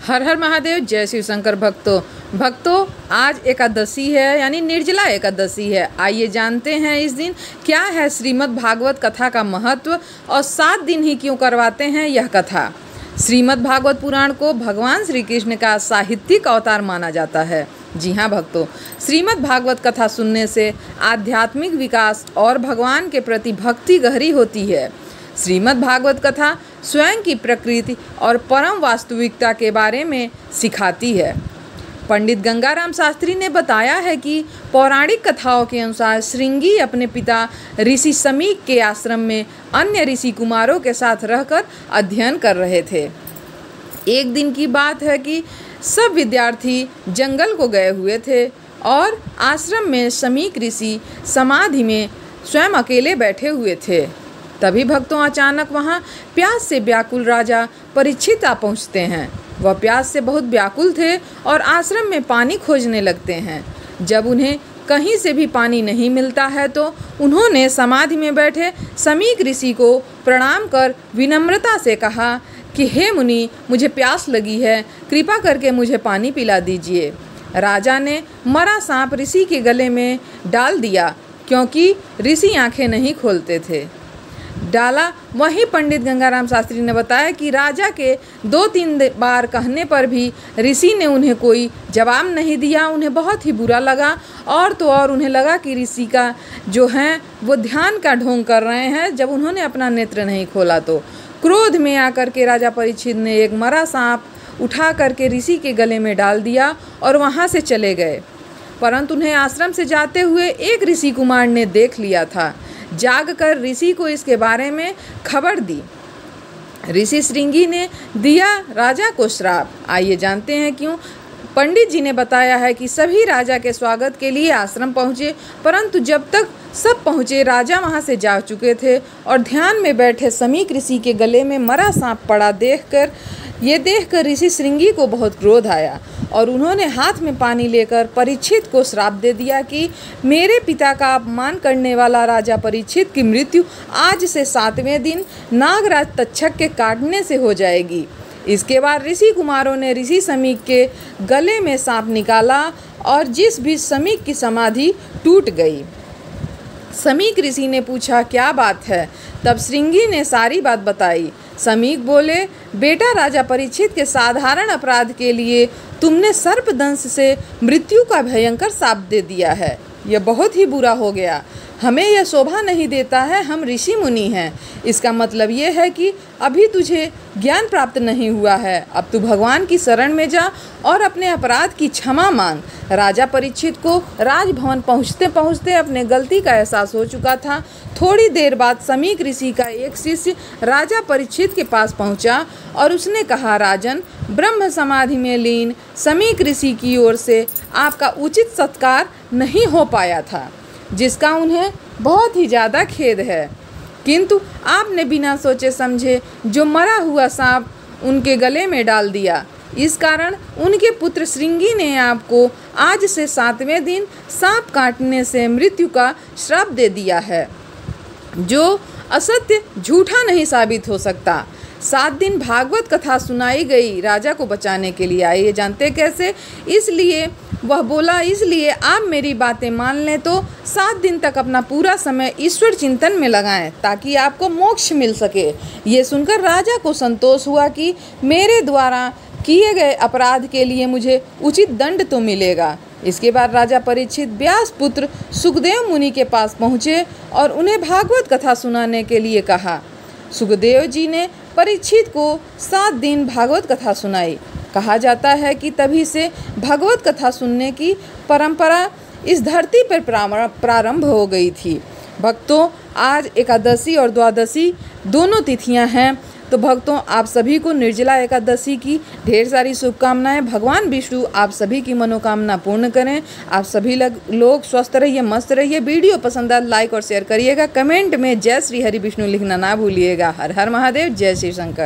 हर हर महादेव। जय शिव शंकर। भक्तों आज एकादशी है, यानी निर्जला एकादशी है। आइए जानते हैं इस दिन क्या है श्रीमद् भागवत कथा का महत्व और 7 दिन ही क्यों करवाते हैं यह कथा। श्रीमद् भागवत पुराण को भगवान श्री कृष्ण का साहित्यिक अवतार माना जाता है। जी हाँ भक्तों, श्रीमद् भागवत कथा सुनने से आध्यात्मिक विकास और भगवान के प्रति भक्ति गहरी होती है। श्रीमद् भागवत कथा स्वयं की प्रकृति और परम वास्तविकता के बारे में सिखाती है। पंडित गंगाराम शास्त्री ने बताया है कि पौराणिक कथाओं के अनुसार श्रृंगी अपने पिता ऋषि समीक के आश्रम में अन्य ऋषि कुमारों के साथ रहकर अध्ययन कर रहे थे। एक दिन की बात है कि सब विद्यार्थी जंगल को गए हुए थे और आश्रम में समीक ऋषि समाधि में स्वयं अकेले बैठे हुए थे। तभी भक्तों अचानक वहाँ प्यास से व्याकुल राजा परीक्षित आ पहुँचते हैं। वह प्यास से बहुत व्याकुल थे और आश्रम में पानी खोजने लगते हैं। जब उन्हें कहीं से भी पानी नहीं मिलता है तो उन्होंने समाधि में बैठे समीक ऋषि को प्रणाम कर विनम्रता से कहा कि हे मुनि, मुझे प्यास लगी है, कृपा करके मुझे पानी पिला दीजिए। राजा ने मरा सांप ऋषि के गले में डाल दिया क्योंकि ऋषि आंखें नहीं खोलते थे। डाला वहीं पंडित गंगाराम शास्त्री ने बताया कि राजा के 2-3 बार कहने पर भी ऋषि ने उन्हें कोई जवाब नहीं दिया। उन्हें बहुत ही बुरा लगा और तो और उन्हें लगा कि ऋषि का जो है वो ध्यान का ढोंग कर रहे हैं। जब उन्होंने अपना नेत्र नहीं खोला तो क्रोध में आकर के राजा परीक्षित ने एक मरा सांप उठा करके ऋषि के गले में डाल दिया और वहाँ से चले गए। परंतु उन्हें आश्रम से जाते हुए एक ऋषि कुमार ने देख लिया था। जागकर ऋषि को इसके बारे में खबर दी। ऋषि श्रृंगी ने दिया राजा को श्राप। आइए जानते हैं क्यों। पंडित जी ने बताया है कि सभी राजा के स्वागत के लिए आश्रम पहुँचे, परंतु जब तक सब पहुँचे राजा वहाँ से जा चुके थे और ध्यान में बैठे समीक ऋषि के गले में मरा सांप पड़ा देखकर ऋषि श्रृंगी को बहुत क्रोध आया और उन्होंने हाथ में पानी लेकर परीक्षित को श्राप दे दिया कि मेरे पिता का अपमान करने वाला राजा परीक्षित की मृत्यु आज से 7वें दिन नागराज तक्षक के काटने से हो जाएगी। इसके बाद ऋषि कुमारों ने ऋषि समीक के गले में सांप निकाला और जिस भी समीक की समाधि टूट गई। समीक ऋषि ने पूछा क्या बात है, तब श्रृंगी ने सारी बात बताई। समीक बोले, बेटा राजा परीक्षित के साधारण अपराध के लिए तुमने सर्पदंश से मृत्यु का भयंकर शाप दे दिया है। यह बहुत ही बुरा हो गया। हमें यह शोभा नहीं देता है, हम ऋषि मुनि हैं। इसका मतलब ये है कि अभी तुझे ज्ञान प्राप्त नहीं हुआ है। अब तू भगवान की शरण में जा और अपने अपराध की क्षमा मांग। राजा परीक्षित को राजभवन पहुँचते पहुँचते अपने गलती का एहसास हो चुका था। थोड़ी देर बाद समीक ऋषि का एक शिष्य राजा परीक्षित के पास पहुँचा और उसने कहा, राजन, ब्रह्म समाधि में लीन समीक ऋषि की ओर से आपका उचित सत्कार नहीं हो पाया था, जिसका उन्हें बहुत ही ज़्यादा खेद है। किंतु आपने बिना सोचे समझे जो मरा हुआ सांप उनके गले में डाल दिया। इस कारण उनके पुत्र श्रृंगी ने आपको आज से 7वें दिन सांप काटने से मृत्यु का श्राप दे दिया है, जो असत्य झूठा नहीं साबित हो सकता। 7 दिन भागवत कथा सुनाई गई राजा को बचाने के लिए। आइए जानते कैसे। इसलिए वह बोला, इसलिए आप मेरी बातें मान लें तो 7 दिन तक अपना पूरा समय ईश्वर चिंतन में लगाएं ताकि आपको मोक्ष मिल सके। ये सुनकर राजा को संतोष हुआ कि मेरे द्वारा किए गए अपराध के लिए मुझे उचित दंड तो मिलेगा। इसके बाद राजा परीक्षित व्यास पुत्र सुखदेव मुनि के पास पहुँचे और उन्हें भागवत कथा सुनाने के लिए कहा। सुखदेव जी ने परीक्षित को 7 दिन भागवत कथा सुनाई। कहा जाता है कि तभी से भागवत कथा सुनने की परंपरा इस धरती पर प्रारंभ हो गई थी। भक्तों आज एकादशी और द्वादशी दोनों तिथियां हैं, तो भक्तों आप सभी को निर्जला एकादशी की ढेर सारी शुभकामनाएं। भगवान विष्णु आप सभी की मनोकामना पूर्ण करें। आप सभी लोग स्वस्थ रहिए, मस्त रहिए। वीडियो पसंद आए लाइक और शेयर करिएगा। कमेंट में जय श्री हरि विष्णु लिखना ना भूलिएगा। हर हर महादेव। जय श्री शंकर।